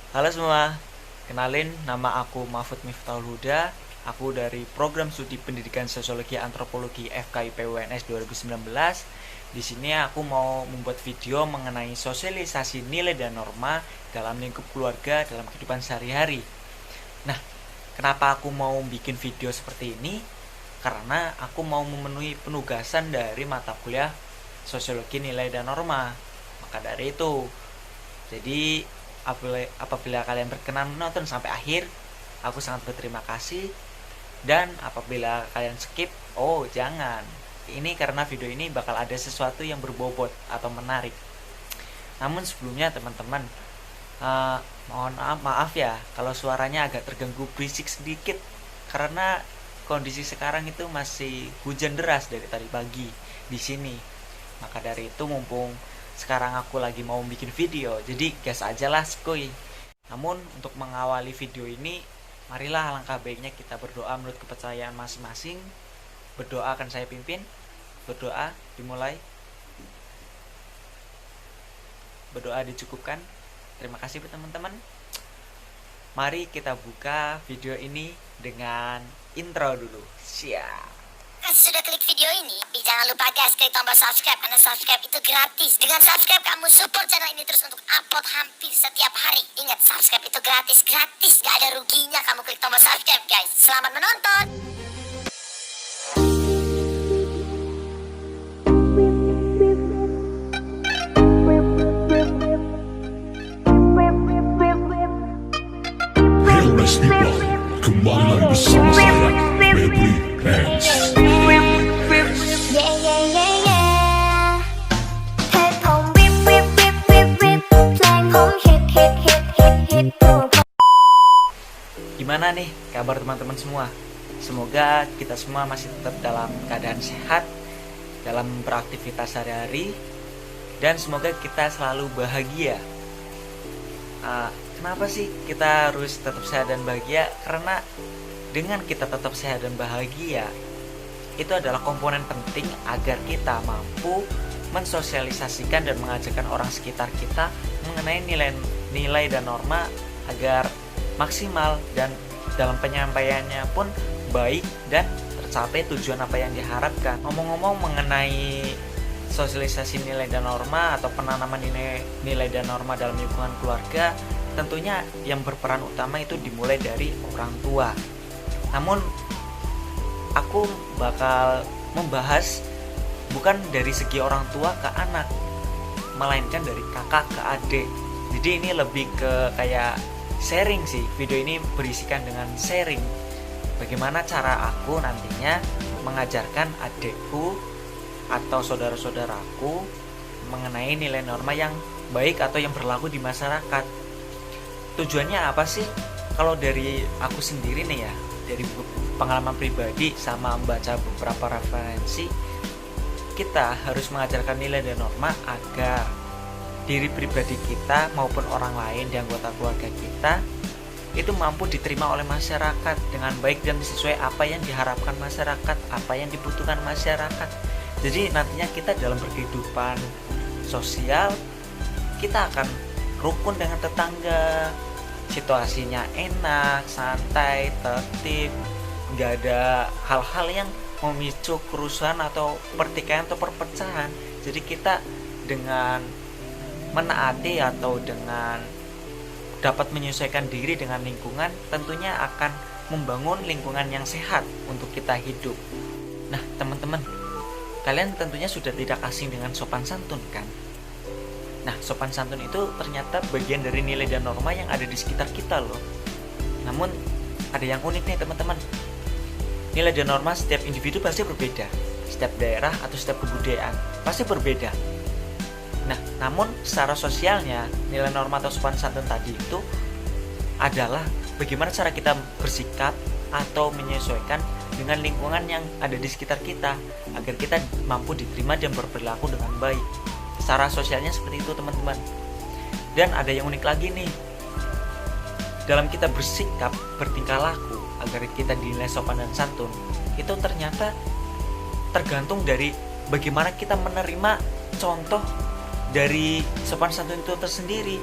Halo semua, kenalin nama aku Mahfud Miftahul Huda. Aku dari Program Studi Pendidikan Sosiologi Antropologi FKIP UNS 2019. Di sini aku mau membuat video mengenai sosialisasi nilai dan norma dalam lingkup keluarga dalam kehidupan sehari-hari. Nah, kenapa aku mau bikin video seperti ini? Karena aku mau memenuhi penugasan dari mata kuliah Sosiologi Nilai dan Norma. Maka dari itu, jadi apabila kalian berkenan menonton sampai akhir, aku sangat berterima kasih. Dan apabila kalian skip, oh jangan. Ini karena video ini bakal ada sesuatu yang berbobot atau menarik. Namun sebelumnya teman-teman, mohon maaf ya kalau suaranya agak terganggu berisik sedikit, karena kondisi sekarang itu masih hujan deras dari tadi pagi di sini. Maka dari itu mumpung sekarang aku lagi mau bikin video, jadi gas aja lah skuy. Namun untuk mengawali video ini, marilah alangkah baiknya kita berdoa menurut kepercayaan masing-masing. Berdoa akan saya pimpin. Berdoa dimulai. Berdoa dicukupkan. Terima kasih teman-teman. Mari kita buka video ini dengan intro dulu. Siap. Sudah klik video ini, jangan lupa guys klik tombol subscribe karena subscribe itu gratis. Dengan subscribe kamu support channel ini terus untuk upload hampir setiap hari. Ingat, subscribe itu gratis, gak ada ruginya kamu klik tombol subscribe guys. Selamat menonton. Hello nice people, kembali lagi bersama saya, Febri Hands. Gimana nih kabar teman-teman semua? Semoga kita semua masih tetap dalam keadaan sehat dalam beraktivitas sehari-hari, dan semoga kita selalu bahagia. Kenapa sih kita harus tetap sehat dan bahagia? Karena dengan kita tetap sehat dan bahagia, itu adalah komponen penting agar kita mampu mensosialisasikan dan mengajarkan orang sekitar kita mengenai nilai dan norma agar maksimal, dan dalam penyampaiannya pun baik dan tercapai tujuan apa yang diharapkan. Ngomong-ngomong mengenai sosialisasi nilai dan norma atau penanaman nilai dan norma dalam lingkungan keluarga, tentunya yang berperan utama itu dimulai dari orang tua. Namun aku bakal membahas bukan dari segi orang tua ke anak, melainkan dari kakak ke adik. Jadi ini lebih ke kayak sharing sih. Video ini berisikan dengan sharing bagaimana cara aku nantinya mengajarkan adikku atau saudara-saudaraku mengenai nilai norma yang baik atau yang berlaku di masyarakat. Tujuannya apa sih? Kalau dari aku sendiri nih ya, dari pengalaman pribadi sama membaca beberapa referensi, kita harus mengajarkan nilai dan norma agar diri pribadi kita maupun orang lain di anggota keluarga kita itu mampu diterima oleh masyarakat dengan baik dan sesuai apa yang diharapkan masyarakat, apa yang dibutuhkan masyarakat. Jadi nantinya kita dalam berkehidupan sosial, kita akan rukun dengan tetangga, situasinya enak, santai, tertib, nggak ada hal-hal yang memicu kerusuhan atau pertikaian atau perpecahan. Jadi kita dengan menaati atau dengan dapat menyesuaikan diri dengan lingkungan, tentunya akan membangun lingkungan yang sehat untuk kita hidup. Nah teman-teman, kalian tentunya sudah tidak asing dengan sopan santun kan? Nah sopan santun itu ternyata bagian dari nilai dan norma yang ada di sekitar kita loh. Namun ada yang unik nih teman-teman. Nilai dan norma setiap individu pasti berbeda, setiap daerah atau setiap kebudayaan pasti berbeda. Nah, namun secara sosialnya, nilai norma atau sopan santun tadi itu adalah bagaimana cara kita bersikap atau menyesuaikan dengan lingkungan yang ada di sekitar kita agar kita mampu diterima dan berperilaku dengan baik. Secara sosialnya seperti itu teman-teman. Dan ada yang unik lagi nih. Dalam kita bersikap, bertingkah laku agar kita dinilai sopan dan santun, itu ternyata tergantung dari bagaimana kita menerima contoh dari sopan santun itu tersendiri.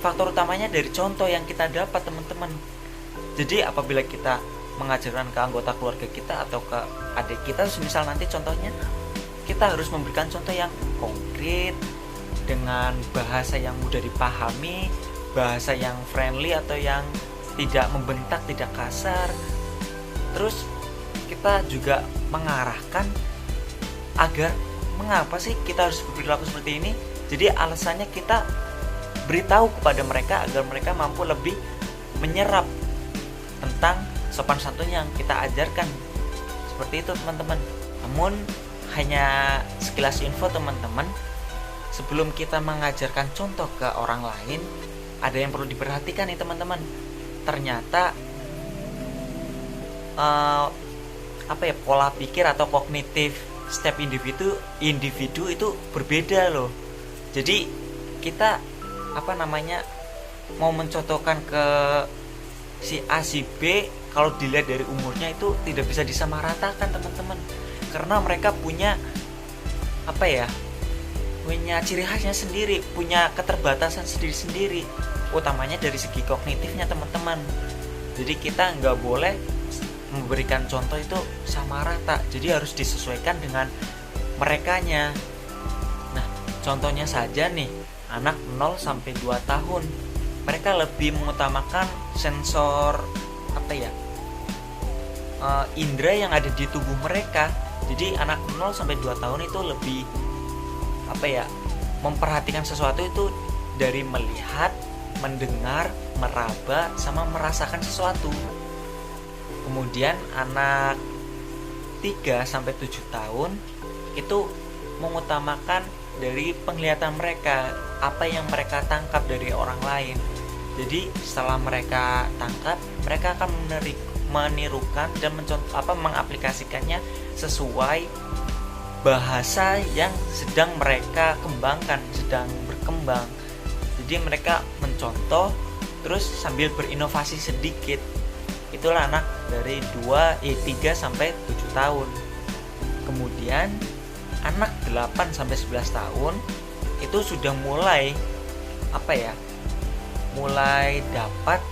faktor utamanya dari contoh yang kita dapat, teman-teman. Jadi apabila kita mengajarkan ke anggota keluarga kita atau ke adik kita, misal nanti contohnya, kita harus memberikan contoh yang konkret dengan bahasa yang mudah dipahami, bahasa yang friendly atau yang tidak membentak, tidak kasar. Terus kita juga mengarahkan agar mengapa sih kita harus berperilaku seperti ini. Jadi alasannya kita beritahu kepada mereka agar mereka mampu lebih menyerap tentang sopan santun yang kita ajarkan. Seperti itu, teman-teman. Namun hanya sekilas info, teman-teman, sebelum kita mengajarkan contoh ke orang lain, ada yang perlu diperhatikan nih, teman-teman. Ternyata pola pikir atau kognitif setiap individu itu berbeda loh. Jadi kita mau mencontohkan ke si A si B, kalau dilihat dari umurnya itu tidak bisa disamaratakan, teman-teman, karena mereka punya punya ciri khasnya sendiri, punya keterbatasan sendiri-sendiri, utamanya dari segi kognitifnya, teman-teman. Jadi kita nggak boleh memberikan contoh itu sama rata, jadi harus disesuaikan dengan merekanya. Nah, contohnya saja nih, anak 0 sampai 2 tahun, mereka lebih mengutamakan sensor indera yang ada di tubuh mereka. Jadi anak 0 sampai 2 tahun itu lebih memperhatikan sesuatu itu dari melihat, mendengar, meraba, sama merasakan sesuatu. Kemudian anak 3 sampai 7 tahun itu mengutamakan dari penglihatan mereka, apa yang mereka tangkap dari orang lain. Jadi setelah mereka tangkap, mereka akan menirukan dan mengaplikasikannya sesuai bahasa yang sedang mereka kembangkan, sedang berkembang. Jadi mereka mencontoh terus sambil berinovasi sedikit. Itulah anak dari 3 sampai 7 tahun. Kemudian anak 8 sampai 11 tahun itu sudah mulai mulai dapat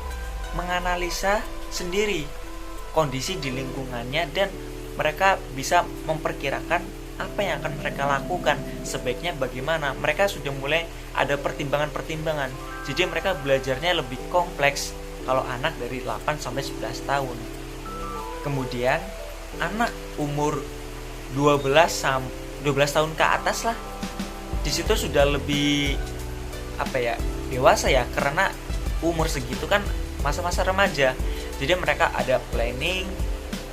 menganalisa sendiri kondisi di lingkungannya, dan mereka bisa memperkirakan apa yang akan mereka lakukan, sebaiknya bagaimana. Mereka sudah mulai ada pertimbangan-pertimbangan. Jadi mereka belajarnya lebih kompleks kalau anak dari 8 sampai 11 tahun. Kemudian anak umur 12 tahun ke atas lah, di situ sudah lebih dewasa ya, karena umur segitu kan masa-masa remaja. Jadi mereka ada planning,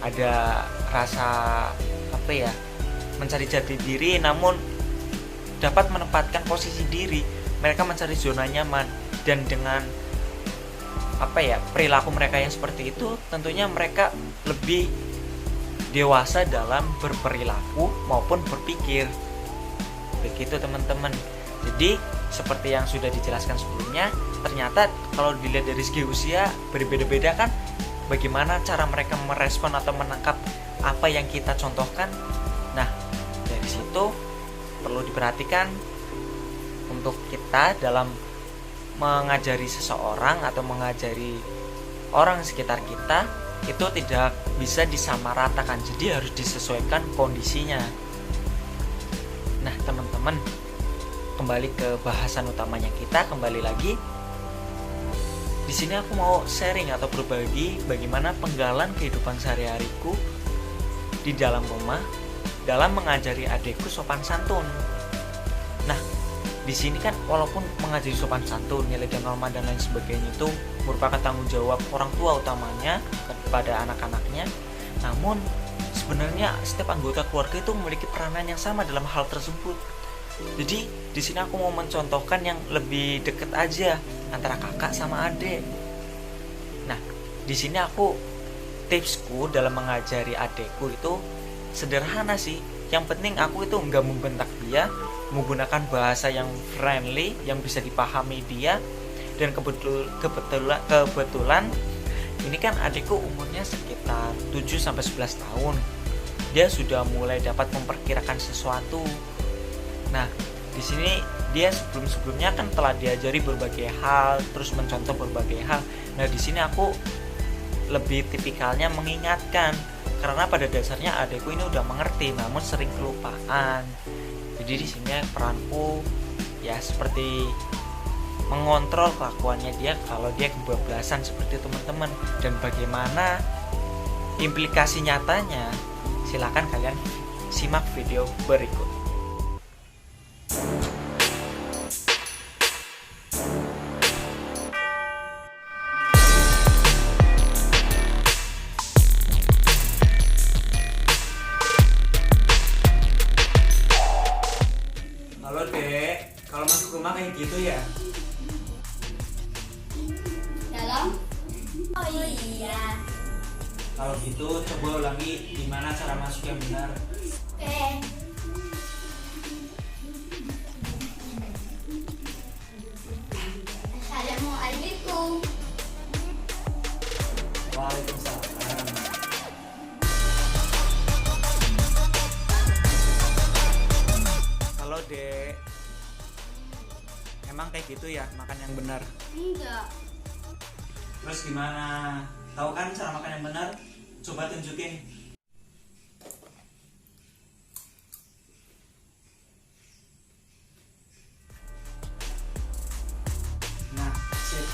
ada rasa mencari jati diri, namun dapat menempatkan posisi diri. Mereka mencari zona nyaman, dan dengan perilaku mereka yang seperti itu, tentunya mereka lebih dewasa dalam berperilaku maupun berpikir. Begitu, teman-teman. Jadi seperti yang sudah dijelaskan sebelumnya, ternyata kalau dilihat dari segi usia berbeda-beda kan, bagaimana cara mereka merespon atau menangkap apa yang kita contohkan. Nah, dari situ perlu diperhatikan untuk kita dalam mengajari seseorang atau mengajari orang sekitar kita, itu tidak bisa disamaratakan, jadi harus disesuaikan kondisinya. Nah, teman-teman, kembali ke bahasan utamanya kita, kembali lagi. Di sini aku mau sharing atau berbagi bagaimana penggalan kehidupan sehari-hariku di dalam rumah dalam mengajari adikku sopan santun. Nah, di sini kan walaupun mengajari sopan santun, nilai dan norma dan lain sebagainya itu merupakan tanggung jawab orang tua utamanya kepada anak-anaknya, namun sebenarnya setiap anggota keluarga itu memiliki peranan yang sama dalam hal tersebut. Jadi di sini aku mau mencontohkan yang lebih dekat aja antara kakak sama adik. Nah, di sini tipsku dalam mengajari adikku itu sederhana sih. Yang penting aku itu nggak membentak dia, menggunakan bahasa yang friendly, yang bisa dipahami dia. Dan kebetulan ini kan adikku umurnya sekitar 7 sampai 11 tahun. Dia sudah mulai dapat memperkirakan sesuatu. Nah, di sini dia sebelum-sebelumnya kan telah diajari berbagai hal, terus mencontoh berbagai hal. Nah di sini aku lebih tipikalnya mengingatkan, karena pada dasarnya adekku ini udah mengerti namun sering kelupaan. Jadi di sini peranku ya seperti mengontrol kelakuannya dia kalau dia kebablasan seperti teman-teman, dan bagaimana implikasi nyatanya. Silakan kalian simak video berikut. Halo Dek, kalau masuk rumah kayak gitu ya? Dalam? Oh iya. Kalau gitu coba ulangi gimana cara masuk yang benar. Oke. Assalamualaikum. Waalaikumsalam. Halo Dek, emang kayak gitu ya makan yang benar? Enggak. Terus gimana? Tahu kan cara makan yang benar? Coba tunjukin. Nah, sip.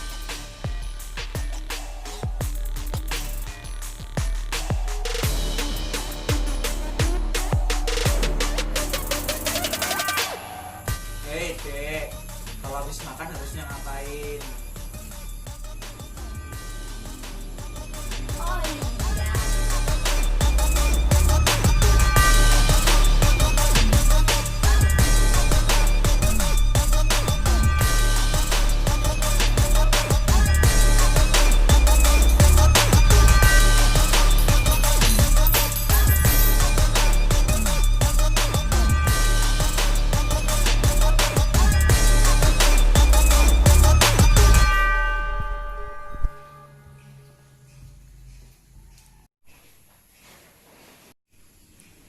Hei Dek, kalau habis makan harusnya ngapain? Oh iya.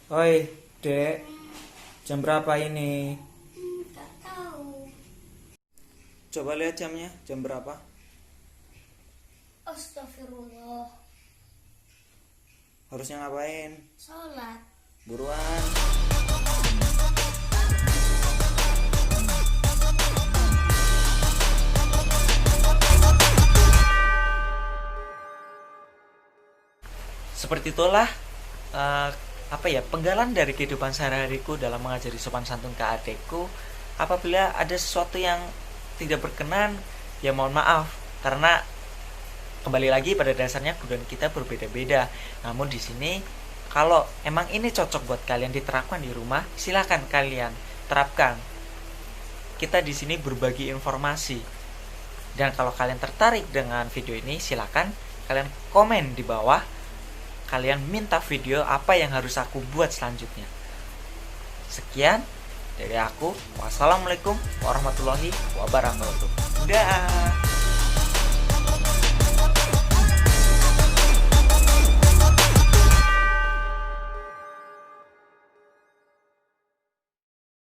Oi, Dek. Jam berapa ini? Enggak tahu. Coba lihat jamnya, jam berapa? Astagfirullah. Harusnya ngapain? Sholat. Buruan. Seperti itulah penggalan dari kehidupan sehari-hariku dalam mengajari sopan santun ke adekku. Apabila ada sesuatu yang tidak berkenan, ya mohon maaf, karena kembali lagi pada dasarnya kebudayaan kita berbeda-beda. Namun di sini kalau emang ini cocok buat kalian diterapkan di rumah, silakan kalian terapkan. Kita di sini berbagi informasi. Dan kalau kalian tertarik dengan video ini, silakan kalian komen di bawah. Kalian minta video apa yang harus aku buat selanjutnya. Sekian dari aku. Wassalamualaikum warahmatullahi wabarakatuh. Dah.